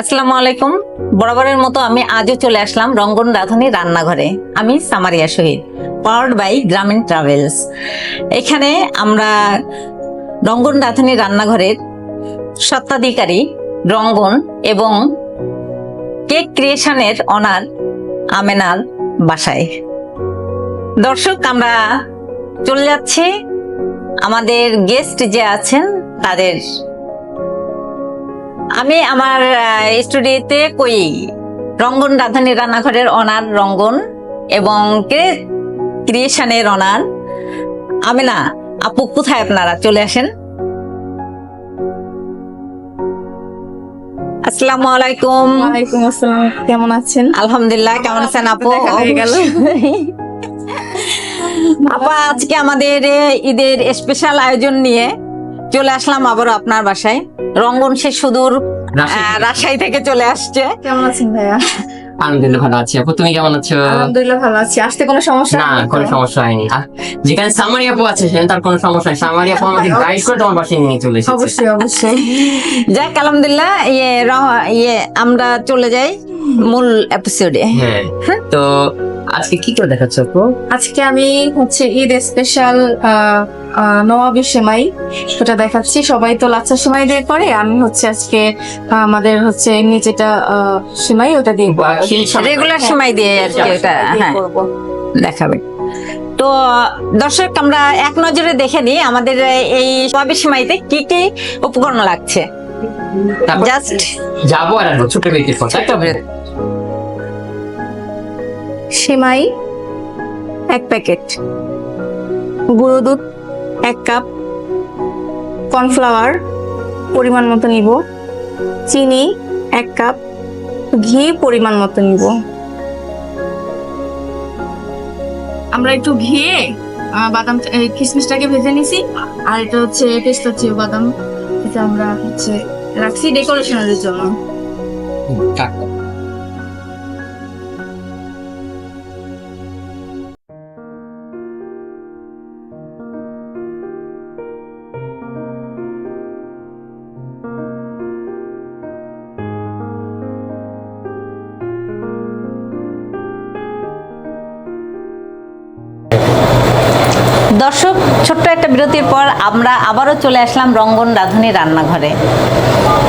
আসসালামু আলাইকুম। বরাবরের মতো আমি আজও চলে আসলাম রঙ্গন রাঁধুনি রান্নাঘরে। আমি সামারিয়া শহীদ, পাওয়ার্ড বাই গ্রামীণ ট্রাভেলস। এখানে আমরা রঙ্গন রাঁধুনি রান্নাঘরের স্বত্বাধিকারী রঙ্গন এবং কেক ক্রিয়েশনের অনার আমেনার বাসায়। দর্শক, আমরা চলে যাচ্ছি আমাদের গেস্ট যে আছেন তাদের। আমি আমার স্টুডিওতে কই রঙ্গন রাঁধুনি রান্নাঘরের অনার রঙ্গন এবং ক্রিয়েশনের অনার আমেনা আপু। কোথায় আপনারা? চলে আসেন। আসসালামু আলাইকুম। ওয়ালাইকুম আসসালাম। কেমন আছেন? আলহামদুলিল্লাহ। কেমন আছেন আপু? আপা, আজকে আমাদের ঈদের স্পেশাল আয়োজন নিয়ে চলে আসলাম আবারও আপনার বাসায়। রঙ্গন সে সুদূর রাজশাহী থেকে চলে আসছে। কেমন আছেন ভাইয়া? আলহামদুলিল্লাহ ভালো আছি। আপু তুমি কেমন আছো? আলহামদুলিল্লাহ ভালো আছি। আসতে কোনো সমস্যা না, নেই? কোনো সমস্যা হয়নি। যেখানে সামারি আপু আছে সেখানে তার কোনো সমস্যা নেই। সামারি আপু আমাকে গাইড করে তোমার বাসায় নিয়ে চলে এসেছে। অবশ্যই অবশ্যই। যাক, আলহামদুলিল্লাহ। আমরা চলে যাই মূল এপিসোডে। হ্যাঁ, তো আজকে কি করে দেখাচ্ছ আপু? আজকে আমি হচ্ছে ঈদ স্পেশাল নবাবী সেমাই সেটা দেখাচ্ছি। সবাই তো লাচ্ছা সেমাই দিয়ে করে, আমি হচ্ছে আজকে আমাদের হচ্ছে নিচেটা সেমাই ওটা দিয়ে রেগুলার সময় দিয়ে আর কি ওটা করবো। দেখাবে। তো দর্শক, আমরা এক নজরে দেখে নিই আমাদের এই নবাবী সেমাইতে কি কি উপকরণ লাগছে। জাস্ট যাবো আর আসবো ছোট বেটির কথা। সেমাই 1 প্যাকেট, গুঁড়ো দুধ 1 কাপ, কর্নফ্লাওয়ার পরিমাণ মতো নিব, চিনি 1 কাপ, ঘি পরিমাণ মতো নিব। আমরা একটু ঘিয়ে বাদাম কিশমিশটাকে ভেজে নিছি, আর এটা হচ্ছে পেস্তাচিও বাদাম, এটা আমরা হচ্ছে রাখছি ডেকোরেশনের জন্য। দর্শক, ছোট্ট একটা বিরতির পর আমরা আবারও চলে আসলাম রঙ্গন রাঁধুনি রান্নাঘরে।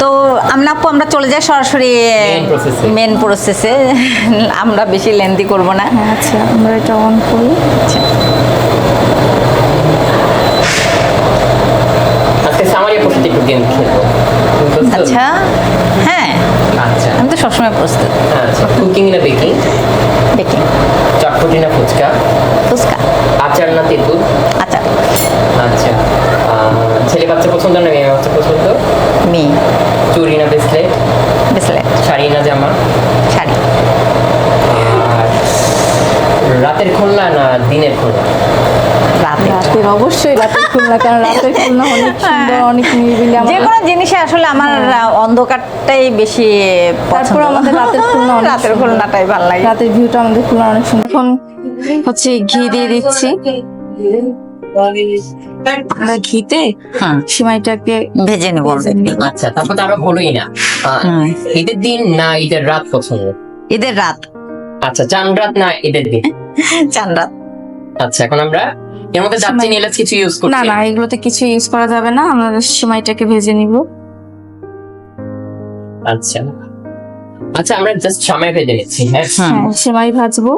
তো আমরা চলে যাই সরাসরি মেন প্রসেসে। আমরা বেশি লেন্দি করব না। আচ্ছা, আমরা এটা অন করি। আচ্ছা, আজকে সামারি আপুর সাথে একটু গেম খেলবো। আচ্ছা, হ্যাঁ, আচ্ছা আমি তো সবসময় প্রস্তুত। আচ্ছা, কুকিং না বেকিং? বেকিং। চটপটি না ফুচকা? ফুচকা। আচার না তেঁতুল? আচ্ছা। আচ্ছা, ছেলে বাচ্চা পছন্দ না মেয়ে বাচ্চা পছন্দ? মেয়ে। চুড়ি না ব্রেসলেট? ব্রেসলেট। শাড়ি না জামা? শাড়ি। আর রাতের খুলনা না দিনের খুলনা? রাতের, অবশ্যই রাতের খুলনা, কারণ রাতের খুলনা অনেক সুন্দর, অনেক নিরিবিলি। যে কোনো জিনিসে আসলে আমার অন্ধকারটাই বেশি তারপর আমাদের রাতের খুলনা, রাতের খুলনাটাই ভালো লাগে। রাতের ভিউটা আমাদের খুলনা অনেক সুন্দর। এখন হচ্ছে ঘি দিয়ে দিচ্ছি। আমরা ঘিতে সিমাইটাকে ভেজে নেব। আচ্ছা, তারপর তো আরো বলোই না, ঈদের দিন না ঈদের রাত পছন্দ? ঈদের রাত। আচ্ছা, চান রাত না ঈদের দিন? চান রাত। আচ্ছা, এখন আমরা এর মধ্যে দারচিনি এলাচ কিছু ইউজ করছি না, এগুলোতে কিছু ইউজ করা যাবে না। আমরা সিমাইটাকে ভেজে নিব। আচ্ছা আচ্ছা, আমরা জাস্ট সময় ভেজে নিচ্ছি। হ্যাঁ, সিমাই ভাজবো,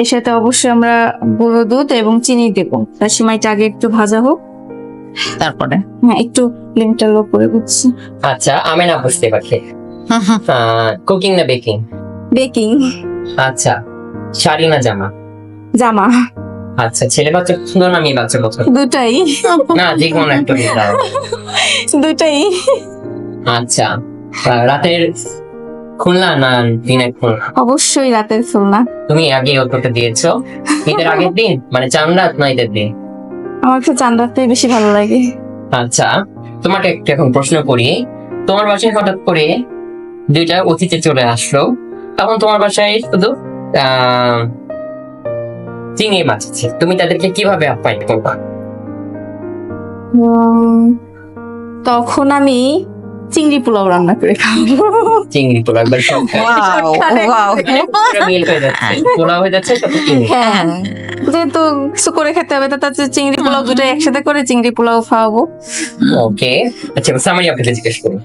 এর সাথে অবশ্যই আমরা গুঁড়ো দুধ এবং চিনি দেবো। তার সিমাইটা আগে একটু ভাজা হোক, তারপরে একটু ফ্লেমটা লো করে দিচ্ছি। আচ্ছা, আমি না বুঝতে পারছি। কুকিং না বেকিং? বেকিং। আচ্ছা, শাড়ি না জামা? জামা। আচ্ছা, ছেলে বাচ্চা পছন্দ না মেয়ে বাচ্চা পছন্দ? দুটাই। না, যে কোনো একটা দিয়ে দাও। দুটাই। আচ্ছা, রাতের খুলনা না দিনের খুলনা? অবশ্যই রাতের খুলনা। তুমি আগে উত্তরটা দিয়েছো। ঈদের আগের দিন মানে চান রাত না ঈদের দিন? আমার কাছে চান রাতটাই বেশি ভালো লাগে। আচ্ছা, তোমাকে একটা এখন প্রশ্ন করি। তোমার বাসায় হঠাৎ করে 2টা অতিথি চলে আসলো, তখন তোমার বাসায় শুধু চিংড়ি মাছ আছে, তুমি তাদেরকে কিভাবে আপ্যায়ন করবা? তখন আমি চিংড়ি পোলাও রান্না করে খাবো। চিংড়ি পোলাও একবার সব ওয়াও মিল হয়ে যাচ্ছে, পোলাও হয়ে যাচ্ছে সাথে চিংড়ি। হ্যাঁ যেহেতু কিছু করে খেতে হবে তো তার চেয়ে চিংড়ি পোলাও দুটো একসাথে করে চিংড়ি পোলাও খাওয়াবো। ওকে, আচ্ছা সামারি আপনাকে জিজ্ঞেস করুন।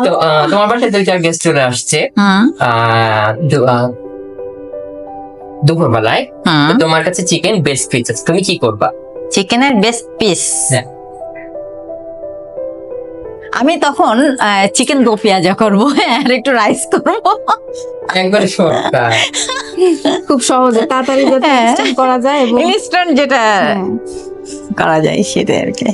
তো তোমার বাসায় 2-4 গেস্ট চলে আসছে দুপুরবেলায়, তো তোমার কাছে চিকেন বেস্ট পিস আছে, তুমি কি করবা? চিকেনের বেস্ট পিস, হ্যাঁ। আমি তখন চিকেন দো পেঁয়াজা করবো আর একটু রাইস করবো। একবারে শর্টকাট। খুব সহজে তাড়াতাড়ি যাতে হ্যাঁ। instant করা যায় এবং ইনস্ট্যান্ট যেটা হ্যাঁ, করা যায় সেটাই আর কি।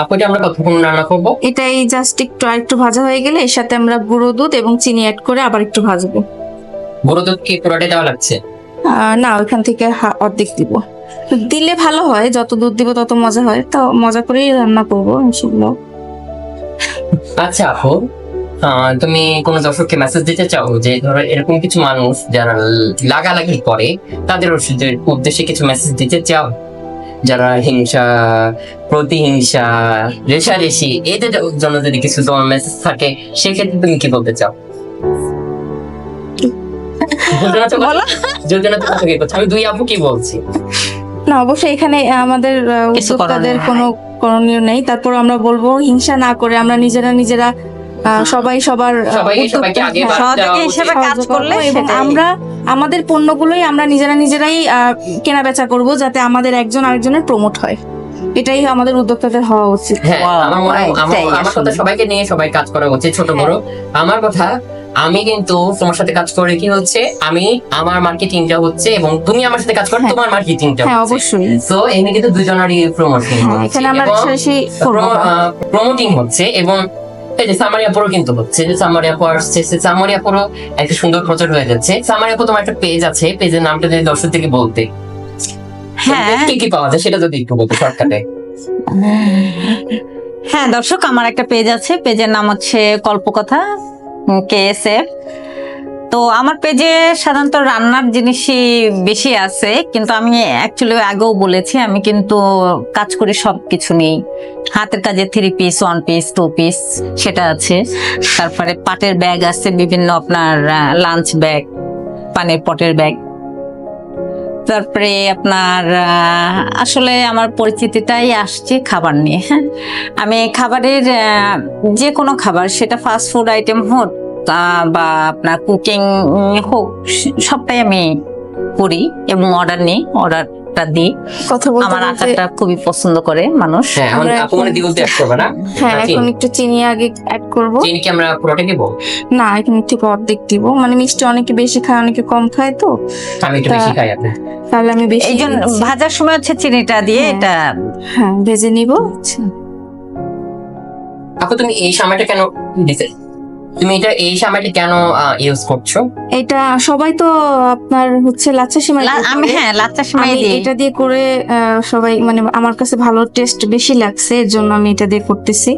আপু এটা আমরা কতক্ষণ রান্না করবো? এটাই জাস্ট একটু ভাজা হয়ে গেলে এর সাথে আমরা গুঁড়ো দুধ এবং চিনি অ্যাড করে আবার একটু ভাজবো। গুঁড়ো দুধ কি পুরোটাই দেওয়া লাগছে? না ওইখান থেকে অর্ধেক দিব, দিলে ভালো হয়, যত দুধ দিব তত মজা হয়, তো মজা করেই রান্না করবো ইনশাআল্লাহ। আচ্ছা আপু, তুমি কোন দর্শককে মেসেজ দিতে চাও যে ধরো এরকম কিছু মানুষ যারা লাগালাগি করে, তাদের উদ্দেশ্যে কিছু মেসেজ দিতে চাও? যারা হিংসা, প্রতিহিংসা, রেষারেষি, এদের জন্য যদি কিছু তোমার মেসেজ থাকে সেক্ষেত্রে তুমি কি বলতে চাও? যোজনা তো কথা কি বলছো, আমি দুই আপু কি বলছি। না অবশ্যই এখানে আমাদের কিছু উদ্যোক্তাদের করার কোনো করণীয় নেই, তারপর আমরা বলবো হিংসা না করে আমরা নিজেরা সবাই সবার সবাইকে আগে হ্যাঁ, বাড়তে দেওয়া সহযোগী উচিত। হিসেবে কাজ সাহায্য করলে করবো এবং সেটাই। আমরা আমাদের পণ্যগুলোই আমরা নিজেরাই কেনা বেচা করব যাতে আমাদের একজন আরেকজনের প্রমোট হয়, এটাই আমাদের উদ্যোক্তাদের হওয়া উচিত। হ্যাঁ, Wow, আমার মনে হয় এটাই আমার আসলে। কথা সবাইকে নিয়ে সবাই কাজ করা উচিত, ছোট বড়। আমার কথা, আমি কিন্তু তোমার সাথে কাজ করে কি হচ্ছে, আমি আমার মার্কেটিংটা হচ্ছে এবং তুমি আমার সাথে কাজ করে হ্যাঁ। তোমার মার্কেটিংটা হ্যাঁ হচ্ছে। অবশ্যই, তো এখানে কিন্তু দুজনেরই প্রমোশন হ্যাঁ, এখানে আমরা রেশারেশি করবো না। প্রমোটিং হচ্ছে এবং এই যে সামারিয়া পুরো কিন্তু হচ্ছে, যে সামারিয়া পর আসছে, সামারিয়া পুরো একটা সুন্দর প্রচার হয়ে যাচ্ছে। সামারিয়া পুরো তোমার একটা পেজ আছে, পেজের নামটা যদি দর্শকদেরকে বলতে, হ্যাঁ কি কি পাওয়া যায় সেটা যদি একটু বলতে শর্টকাটে। হ্যাঁ দর্শক, আমার একটা পেজ আছে, পেজের নাম হচ্ছে কল্পকথা KSF। তো আমার পেজে সাধারণত রান্নার জিনিসই বেশি আছে, কিন্তু আমি অ্যাকচুয়ালি আগেও বলেছি আমি কিন্তু কাজ করি সব কিছু নিয়েই। হাতের কাজে 3 পিস, 1 পিস, 2 পিস সেটা আছে। তারপরে পাটের ব্যাগ আছে, বিভিন্ন আপনার লাঞ্চ ব্যাগ, পানির পটের ব্যাগ। তারপরে আপনার আসলে আমার পরিচিতিটাই আসছে খাবার নিয়ে। হ্যাঁ, আমি খাবারের যে কোনো খাবার, সেটা ফাস্ট ফুড আইটেম হোক বা আপনার কুকিং হোক, সবটাই আমি করি এবং অর্ডার নিই, অর্ডারটা দিই। কথা বলতে আমার বলতে আচারটা খুবই পছন্দ করে মানুষ। হ্যাঁ, আমরা আপু মানে দিবস দিয়ে আসতে হবে না? হ্যাঁ চিনি। এখন একটু চিনি আগে অ্যাড করব। চিনি কি আমরা পুরোটা দিব? না এখন থেকে অর্ধেক দিব, মানে মিষ্টি অনেকে বেশি খায় অনেকে কম খায়, তো আমি একটু বেশি খাই আপনি। তাহলে আমি বেশি এই জন্য দিচ্ছি। ভাজার সময় হচ্ছে চিনিটা দিয়ে হ্যাঁ। এটা হ্যাঁ ভেজে নিব। আপু তুমি এই সময়টা কেন দিতে, তুমি এই সময়টা কেন ইউজ করছো? এটা সবাই তো আপনার হচ্ছে লাচ্ছা সেমাই দিয়ে আমি করে। হ্যাঁ লাচ্চার সময় আমি দিই। এটা দিয়ে করে সবাই মানে আমার কাছে ভালো টেস্ট বেশি লাগছে, এর জন্য আমি এটা দিয়ে করতেছি।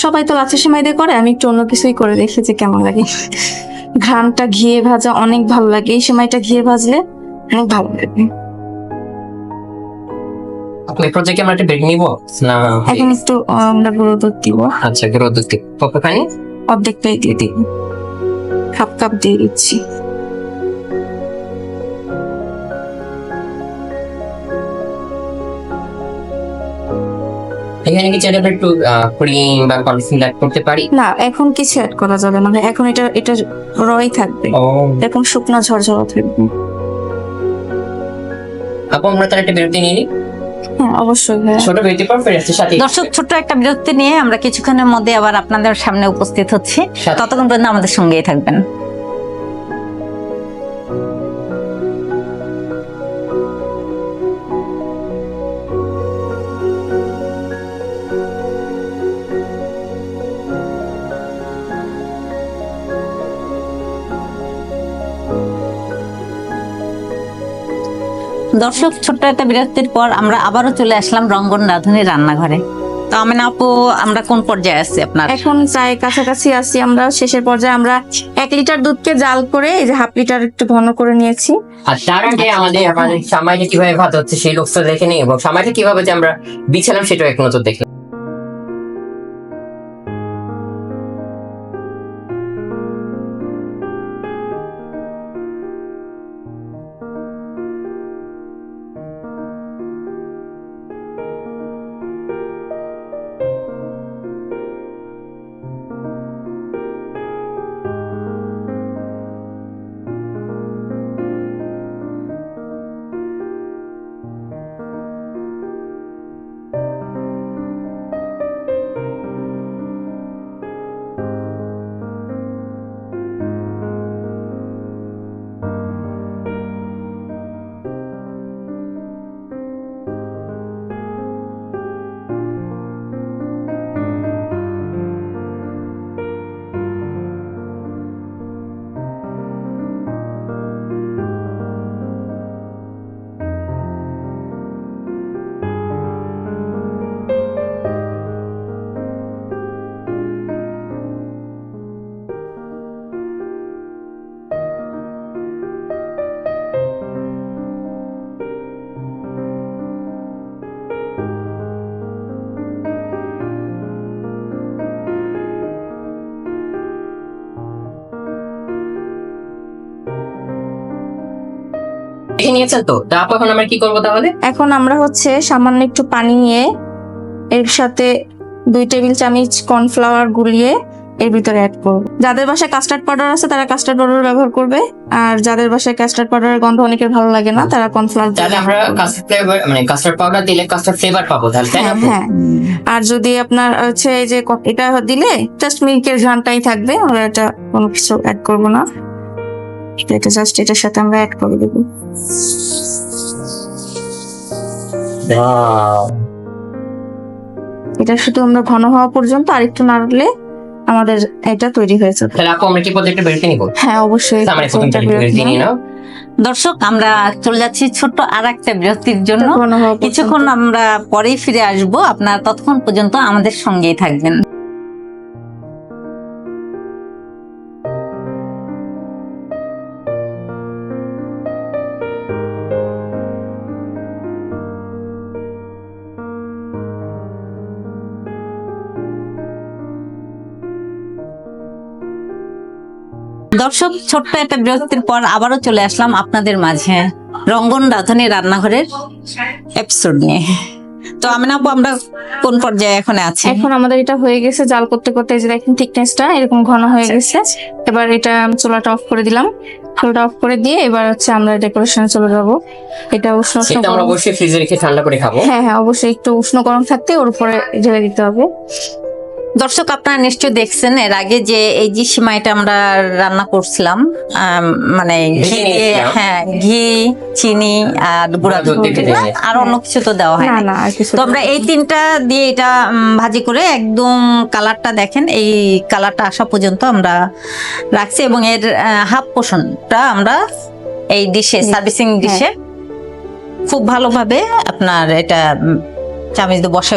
সবাই তো লাচ্ছা সেমাই দিয়ে করে, আমি একটু অন্য কিছুই করে দেখি যে কেমন লাগে। ঘ্রাণটা ঘিয়ে ভাজা অনেক ভালো লাগে, এই সময়টা ঘিয়ে ভাজলে অনেক ভালো লাগে। আপনি এই প্রজেক্টে আমরা একটা ব্রেক নিব না? এখন একটু আমরা গুঁড়ো দুধ দিব, আচ্ছা, গুঁড়ো দুধ দিব কতখানি? অর্ধেকটাই দিয়ে দিব, কাপ দিয়ে দিচ্ছি। এখানে কি চাইলে আমরা একটু ক্রিম বা কনফিউজ অ্যাড করতে পারি? না এখন কিছু অ্যাড করা যাবে না, এখন এটা রই থাকবে, ও এখন শুকনো ঝরঝরা থাকবে। আপু আমরা তার একটা বিরতি নিয়ে নিই, হ্যাঁ অবশ্যই ভাইয়া। ছোট বিরতি পর ফিরে আসছি সাথে। দর্শক, ছোট্ট একটা বিরতি নিয়ে আমরা কিছুক্ষণের মধ্যে আবার আপনাদের সামনে উপস্থিত হচ্ছি। সাথে- ততক্ষণ পর্যন্ত আমাদের সঙ্গেই থাকবেন। দর্শক, ছোট্ট একটা বিরতির পর আমরা আবারও চলে আসলাম রঙ্গন রাঁধুনি রান্নাঘরে। তো আমিনা আপু, আমরা কোন পর্যায়ে আছি আপনার? এখন প্রায় কাছাকাছি আছি, আমরা শেষের পর্যায়ে। আমরা 1 লিটার দুধকে জাল করে এই যে 1/2 লিটার একটু ঘন করে নিয়েছি। আর তার আগে আমাদের সামাইটা কিভাবে ভাত হচ্ছে সেই লোকটা দেখে নিই, এবং সামাইটা কিভাবে যে আমরা বিছালাম সেটাও এক নজর দেখলাম। দেখে নিয়েছেন তো? তা আপু এখন আমরা কি করবো তাহলে? এখন আমরা হচ্ছে সামান্য একটু পানি নিয়ে এর সাথে 2 টেবিল চামচ কর্নফ্লাওয়ার গুলিয়ে এর ভিতরে অ্যাড করব। যাদের বাসায় কাস্টার্ড পাউডার আছে তারা কাস্টার্ড পাউডার ব্যবহার করবে, আর যাদের বাসায় কাস্টার্ড পাউডারের গন্ধ অনেকের ভালো লাগে না তারা কর্নফ্লাওয়ার তাহলে আমরা কাস্টার্ড ফ্লেভার মানে কাস্টার্ড পাউডার দিলে কাস্টার্ড ফ্লেভার পাবো তাহলে, তাই না আপু? হ্যাঁ। আর যদি আপনার হচ্ছে এই যে এটা দিলে জাস্ট মিল্কের ঘ্রাণটাই থাকবে, আমরা এটা কোনো কিছু অ্যাড করব না, এটা জাস্ট এটার সাথে আমরা অ্যাড করে দেবো। Wow. এটা শুধু আমরা ঘন হওয়া পর্যন্ত আরেকটু নাড়লে আমাদের এটা তৈরি হয়ে যাবে। তাহলে আপু আমরা কি প্রজেক্টে বিরতি নিব? হ্যাঁ অবশ্যই। আমরা প্রথম বিরতি নিয়ে নাও। দর্শক, আমরা চলে যাচ্ছি ছোট্ট আর একটা বিরতির জন্য। ঘন হওয়া পর্যন্ত। কিছুক্ষণ আমরা পরেই ফিরে আসব, আপনারা ততক্ষণ পর্যন্ত আমাদের সঙ্গেই থাকবেন। দর্শক, ছোট্ট একটা বিরতির পর আবারও চলে আসলাম আপনাদের মাঝে রঙ্গন রাঁধুনি রান্নাঘরের এপিসোড নিয়ে। তো আমিনা আপু, আমরা কোন পর্যায়ে এখন আছি? এখন আমাদের এটা হয়ে গেছে, জাল করতে করতে এই যে দেখেন থিকনেসটা এরকম ঘন হয়ে গেছে। এবার এটা চুলাটা অফ করে দিলাম, চুলাটা অফ করে দিয়ে এবার হচ্ছে আমরা ডেকোরেশনে চলে যাব। এটা উষ্ণ সেটা আমরা অবশ্যই ফ্রিজে রেখে ঠান্ডা করে খাবো। হ্যাঁ হ্যাঁ অবশ্যই, একটু উষ্ণ গরম থাকতে ওর উপরে ঢেলে দিতে হবে। দর্শক, আপনারা নিশ্চয় দেখছেন এর আগে যে এই যে সিমাইটা আমরা রান্না করছিলাম, মানে ঘি দিয়ে, হ্যাঁ ঘি, চিনি আর গুঁড়া দুধ, আর অন্য কিছু তো দেওয়া হয় না না। না আর কিছু তো আমরা এই তিনটা দিয়ে এটা ভাজি করে একদম কালারটা দেখেন, এই কালারটা আসা পর্যন্ত আমরা রাখছি, এবং এর হাফ পোর্শনটা আমরা এই ডিশে, সার্ভিসিং ডিশে খুব ভালোভাবে আপনার এটা চামচ দিয়ে বসে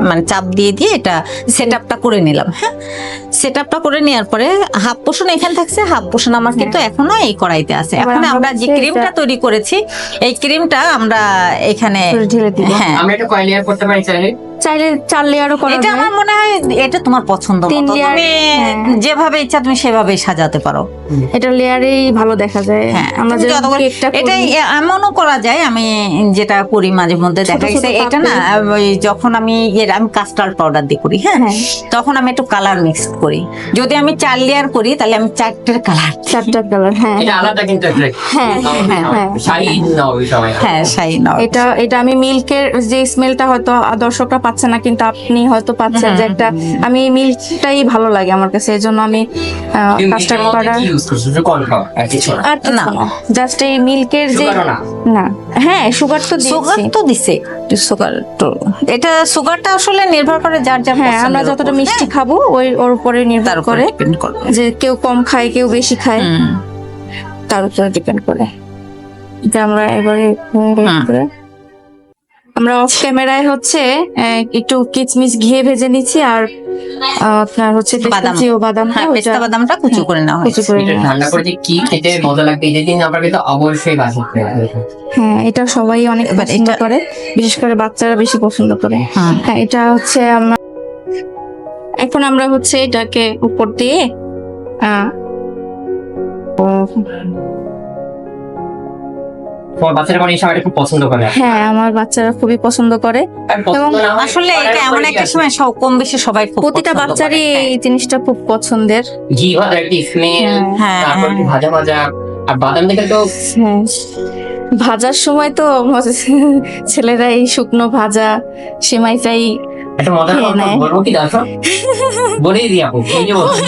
মানে চাপ দিয়ে দিয়ে এটা সেট আপটা করে নিলাম। হ্যাঁ, সেট আপটা করে নেওয়ার পরে হাফ পোর্শন এখানে থাকছে, হাফ পোর্শন আমার কিন্তু এখনো এই কড়াইতে আছে। এখন আমরা যে ক্রিমটা তৈরি করেছি এই ক্রিমটা আমরা এখানে ঢেলে দিব। হ্যাঁ, আমরা এটা কয় লেয়ার করতে পারি চাইলে? চাইলে 4 লেয়ারও করা এটা যায়। আমার মনে হয় এটা তোমার পছন্দ মতো, 3 লেয়ার, তুমি হ্যাঁ। যেভাবে ইচ্ছা তুমি সেভাবেই সাজাতে পারো। এটা লেয়ারেই ভালো দেখা যায়। হ্যাঁ, আমরা তুমি যেরকম যতক্ষণ- কেকটা করি, এটাই এমনও করা যায়, আমি যেটা করি মাঝে মধ্যে দেখা ছোট গেছে ছোট এটা না, ওই যখন আমি আমি কাস্টার্ড পাউডার দিয়ে করি, হ্যাঁ হ্যাঁ। তখন আমি একটু কালার মিক্স করি। যদি আমি 4 লেয়ার করি তাহলে আমি 4টের কালার, 4টা কালার। হ্যাঁ এটা আলাদা কিন্তু একটা হ্যাঁ হ্যাঁ হ্যাঁ শাড়ি নাও এই সময়। হ্যাঁ শাড়ি নাও। এটা আমি মিল্কের যে স্মেলটা হয়তো দর্শকরা পাচ্ছে না, কিন্তু আপনি হয়তো পাচ্ছেন, যে একটা আমি মিল্কটাই ভালো লাগে আমার কাছে, এই জন্য আমি কাস্টার্ড পাউডার ইউজ করছো কর্নফ্লাওয়ার আর কিছু না? আর না। জাস্ট এই মিল্কের যে সুগারও না? না, হ্যাঁ সুগার তো সুগার দিয়েছি। তো দিছে, সুগার তো এটা সুগারটা আসলে নির্ভর করে যার যার হ্যাঁ আমরা পছন্দের যতটা উপর, মিষ্টি হ্যাঁ, খাবো ওর উপরে নির্ভর তার উপর করে, ডিপেন্ড করবে। যে কেউ কম খায় কেউ বেশি খায়, হুম। তার উপরে ডিপেন্ড করে। এটা আমরা এবারে করে আমরা অফ ক্যামেরায় হচ্ছে একটু কিচমিচ ঘিয়ে ভেজে নিচ্ছি, আর আপনার হচ্ছে বাদাম। পেস্তাচিও বাদামটা, হ্যাঁ, ওইটা পেস্তা বাদামটা কুচি করে নেওয়া কুচি হয়েছে। করে এটা নেওয়া। ঠান্ডা করে যে কি খেতে মজা লাগবে এই দিন আমরা কিন্তু অবশ্যই বাসা করে খাবো। হ্যাঁ এটা সবাই অনেক এবার পছন্দ এটা- করে, বিশেষ করে বাচ্চারা বেশি পছন্দ করে। হুম। হ্যাঁ এটা হচ্ছে এখন আমরা হচ্ছে এটাকে উপর দিয়ে তোমার বাচ্চারা মানে এই সময়টা খুব পছন্দ করে। হ্যাঁ আমার বাচ্চারা খুবই পছন্দ করে। আর পছন্দ না হয় আসলে এটা এমন একটা সময় সব কম বেশি সবাই খুব প্রতিটা পছন্দ বাচ্চারই করে। এই জিনিসটা খুব পছন্দের। ঘি ভাজা একটা স্মেল, হ্যাঁ, তারপর হ্যাঁ। ভাজা ভাজা, আর বাদাম দেখে তো হ্যাঁ ভাজার সময় তো ছেলেরা এই শুকনো ভাজা সেমাইটাই একটা মজার খেয়ে কথা নেয়। বলবো কি দেখো, বলেই দিই আপু, এই যে বলছি,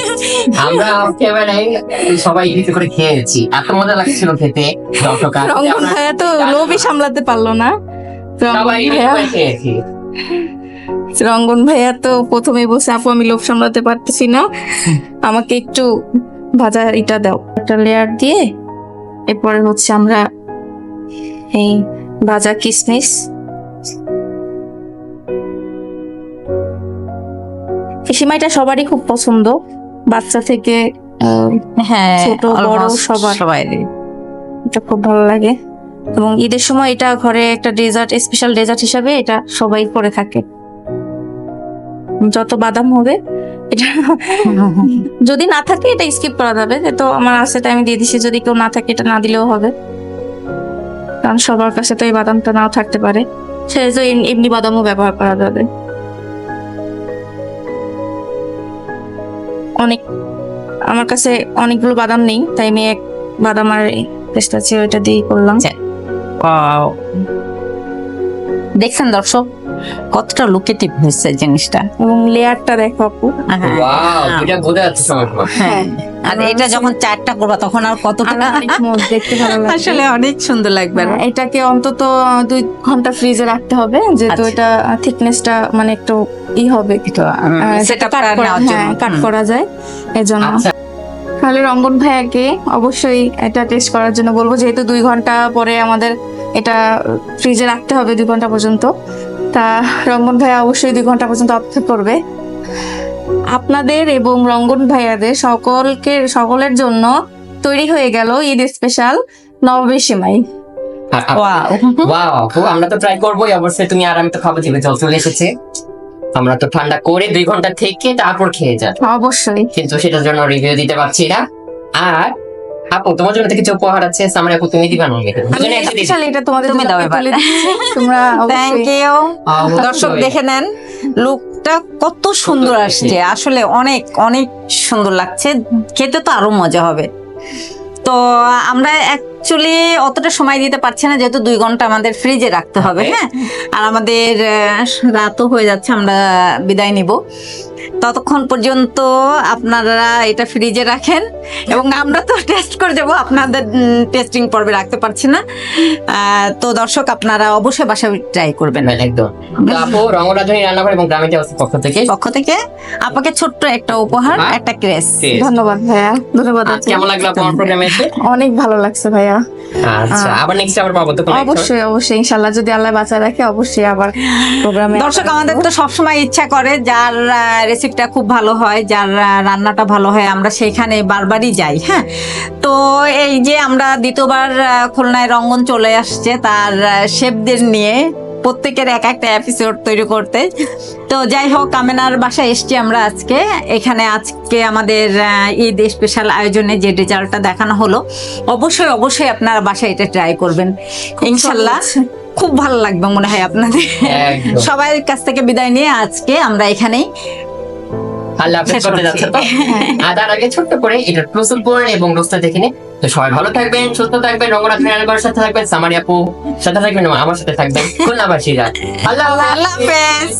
আমরা একেবারে সবাই কিছু করে খেয়েছি, এত মজা লাগছিল খেতে। দর্শক আসলে রঙ্গন আমরা ভাইয়া তো লোভই সামলাতে পারলো না। সবাই খেয়েছি। রঙ্গন ভাইয়া তো প্রথমেই বলছে, আপু আমি লোভ সামলাতে পারতেছি না, আমাকে একটু ভাজা এটা দাও। একটা লেয়ার দিয়ে এরপরে হচ্ছে আমরা এই ভাজা কিশমিশ, এই সিমাইটা সবারই খুব পছন্দ, বাচ্চা থেকে হ্যাঁ, ছোট বড় almost সবার। সবারই। এটা খুব ভালো লাগে, এবং ঈদের সময় এটা ঘরে একটা ডেজার্ট, স্পেশাল ডেজার্ট হিসাবে এটা সবাই করে থাকে। যত বাদাম হবে এটা যদি না থাকে এটা স্কিপ করা যাবে, তো আমার আছে তাই আমি দিয়ে দিছি, যদি কেউ না থাকে এটা না দিলেও হবে। কারণ সবার কাছে তো এই বাদামটা নাও থাকতে পারে, সেহেতু এমনি বাদামও ব্যবহার করা যাবে। অনেক, আমার কাছে অনেকগুলো বাদাম নেই, তাই আমি এক বাদাম আর পেস্ট আছে ওইটা দিয়ে করলাম। দেখছেন দর্শক কতটা লুকেটিভ হয়েছে জিনিসটা। এবং লেয়ারটা দেখো আপু। হ্যাঁ। ওয়াও, এটা বোঝা যাচ্ছে সময়। হ্যাঁ, আর এটা যখন চারটা করবা তখন আর কতটা অনেক মজা, দেখতে ভালো লাগবে। আসলে অনেক সুন্দর লাগবে। হ্যাঁ, এটাকে অন্তত 2 ঘন্টা ফ্রিজে রাখতে হবে, যেহেতু আচ্ছা। এটা থিকনেসটা মানে একটু হবে, সেটা কাট করা যায় এজন্য। আচ্ছা, তাহলে রঙ্গন ভাইয়াকে অবশ্যই এটা টেস্ট করার জন্য বলবো, যেহেতু 2 ঘন্টা পরে আমাদের এটা ফ্রিজে রাখতে হবে 2 ঘন্টা পর্যন্ত। তা রঙ্গন ভাইয়া অবশ্যই 2 ঘন্টা পর্যন্ত অপেক্ষা করবে। আপনাদের এবং রঙ্গন ভাইয়াদের সকলের জন্য তৈরি হয়ে গেল ঈদ স্পেশাল নবাবের সেমাই। ওয়াও আপু, আমরা তো ট্রাই করবোই অবশ্যই। তুমি আর আমি তো খাবো, জিভে জল চলে এসেছে। আমরা তো ঠান্ডা করে 2 ঘন্টা থেকে তারপর খেয়ে যাব, অবশ্যই। কিন্তু সেটার জন্য রিভিউ দিতে পারছি না। আর আপু, তোমার জন্য তো কিছু উপহার আছে, সামনে আপু তুমি দিবা না? দুজনে একসাথে দিই। স্পেশালি এটা তোমাদের তুমি জন্য দাও এবার। তুলে দিচ্ছি। তোমরা থ্যাংক অবশ্যই ইউ। অবশ্যই। দর্শক দেখে নেন লুকটা কত সুন্দর আসছে, আসলে অনেক অনেক সুন্দর লাগছে, খেতে তো আরো মজা হবে। তো আমরা অ্যাকচুয়ালি অতটা সময় দিতে পারছি না, যেহেতু 2 ঘন্টা আমাদের ফ্রিজে রাখতে হবে। হ্যাঁ, আর আমাদের রাতও হয়ে যাচ্ছে, আমরা বিদায় নিব। ততক্ষণ পর্যন্ত আপনারা এটা ফ্রিজে রাখেন এবং আমরা তো টেস্ট করে যাবো, আপনাদের টেস্টিং পর্বে রাখতে পারছি না। তো দর্শক আপনারা অবশ্যই বাসায় ট্রাই করবেন। একদম। তো আপু, রঙ্গরাজনী রান্নাঘর এবং গ্রামীণ টেলসের পক্ষ থেকে আপনাকে ছোট্ট একটা উপহার, একটা ক্রেস। ধন্যবাদ ভাইয়া, ধন্যবাদ। কেমন লাগলো আপনার প্রোগ্রামে এসে? অনেক ভালো লাগছে ভাইয়া। আচ্ছা, আবার নেক্সট আবার পাবো তো কোনো একটা? অবশ্যই অবশ্যই, ইনশাল্লাহ যদি আল্লাহ বাঁচায় রাখে অবশ্যই আবার প্রোগ্রামে। দর্শক আমাদের তো সবসময় ইচ্ছা করে যার রেসিপিটা খুব ভালো হয়, যার রান্নাটা ভালো হয়, আমরা সেইখানে বারবারই যাই। হ্যাঁ, তো এই যে আমরা দ্বিতীয়বার খুলনায় রঙ্গন চলে আসছে তার শেফদের নিয়ে প্রত্যেকের এক একটা এপিসোড তৈরি করতে। তো যাই হোক, আমেনার বাসায় এসছি আমরা আজকে। এখানে আজকে আমাদের ঈদ স্পেশাল আয়োজনে যে রেজাল্টটা দেখানো হলো, অবশ্যই অবশ্যই আপনারা বাসায় এটা ট্রাই করবেন, ইনশাল্লাহ খুব ভালো লাগবে মনে হয় আপনাদের। একদম। সবাই কাছ থেকে বিদায় নিয়ে আজকে আমরা এখানেই আল্লাহ হাফেজ শেষ করতে করছি। যাচ্ছে তো। আর তার আগে ছোট্ট করে এটা প্রস্তুত করুন এবং রোস্টটা দেখে নিন। তো সবাই ভালো থাকবেন, সুস্থ থাকবেন, রঙ্গরাজনী রান্নাঘরের সাথে থাকবেন, সামারি আপু সাথে থাকবেন, আমার সাথে থাকবেন, খুলনাবাসীরা। আল্লাহ আল্লাহ হাফেজ।